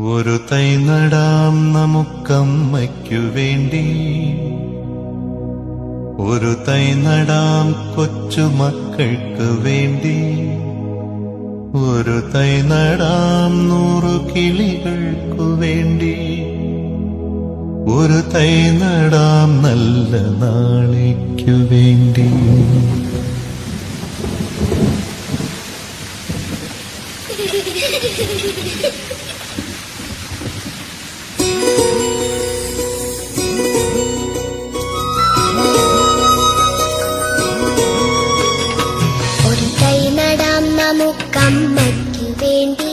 ഒരു തൈ നടാം നമുക്കമ്മയ്ക്കു വേണ്ടി, ഒരു തൈ നടാം കൊച്ചുമക്കൾക്ക് വേണ്ടി, ഒരു തൈ നടാം 100 കിളികൾക്കു വേണ്ടി, ഒരു തൈ നടാം നല്ല നാളേക്കു വേണ്ടി. ഒരു തൈ നടാം നമുക്കമ്മയ്ക്കു വേണ്ടി,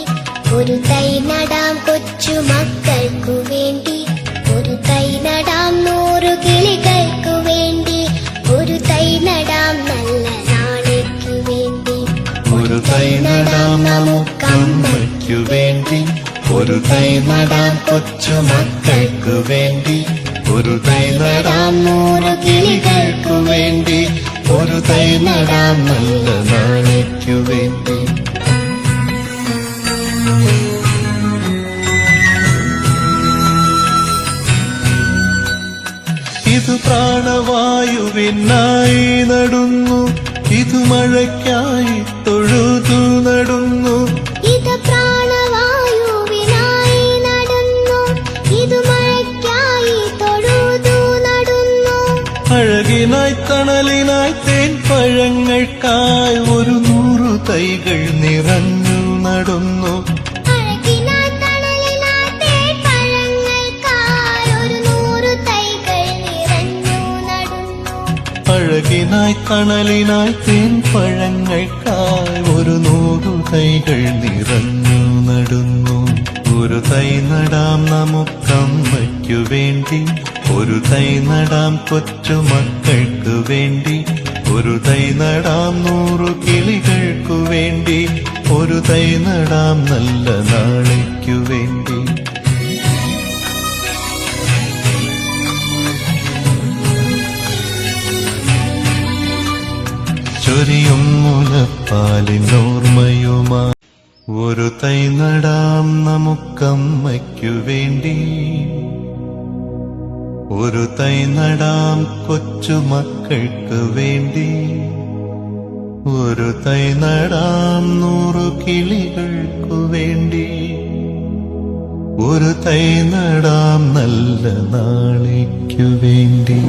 ഒരു തൈ നടാം കൊച്ചുമക്കൾക്കു വേണ്ടി, ഒരു തൈ നടാം 100 കിളികൾക്കു വേണ്ടി, ഒരു തൈ നടാം നല്ല നാളേക്കു വേണ്ടി. ഒരു തൈ നടാം നമുക്കമ്മയ്ക്കു വേണ്ടി, ഒരു തൈ നടാം കൊച്ചുമക്കൾക്കു വേണ്ടി, ഒരു തൈ നടാം 100 കിളികൾക്കു വേണ്ടി, ഒരു തൈ നടാം നല്ല നാളേക്കു വേണ്ടി. ഇത് പ്രാണവായുവിനായി നടുന്നു, ഇത് മഴയ്ക്കായി തൊഴുതു നടുന്നു, ഇത് പ്രാണവായുവിനായി നടുന്നു, ഇത് മഴയ്ക്കായി തൊഴുതു നടുന്നു. അഴകിനായി തണലിനായി തേൻ പഴങ്ങൾക്കായി 100 തൈകൾ നിറഞ്ഞു നടുന്നു, അഴകിനായി തണലിനായി തേൻ പഴങ്ങൾക്കായി 100 തൈകൾ നിറഞ്ഞു നടുന്നു. അഴകിനായി തണലിനായി തേൻ പഴങ്ങൾക്കായി 100 തൈകൾ നിറഞ്ഞു നടുന്നു. ഒരു തൈ നടാം നമുക്കമ്മയ്ക്കു വേണ്ടി, ഒരു തൈ നടാം കൊച്ചുമക്കൾക്കു വേണ്ടി, ഒരു തൈ നടാം 100 കിളികൾക്കു വേണ്ടി, ഒരു തൈ നടാം നല്ല നാളേക്കു വേണ്ടി. ചൊരിയും മുലപ്പാലിനോർമ്മയുമായി ഒരു തൈ നടാം നമുക്കമ്മയ്ക്കു വേണ്ടി, ഒരു തൈ നടാം കൊച്ചുമക്കൾക്ക് വേണ്ടി, ഒരു തൈ നടാം 100 കിളികൾക്കു വേണ്ടി, ഒരു തൈ നടാം നല്ല നാളേക്കു വേണ്ടി.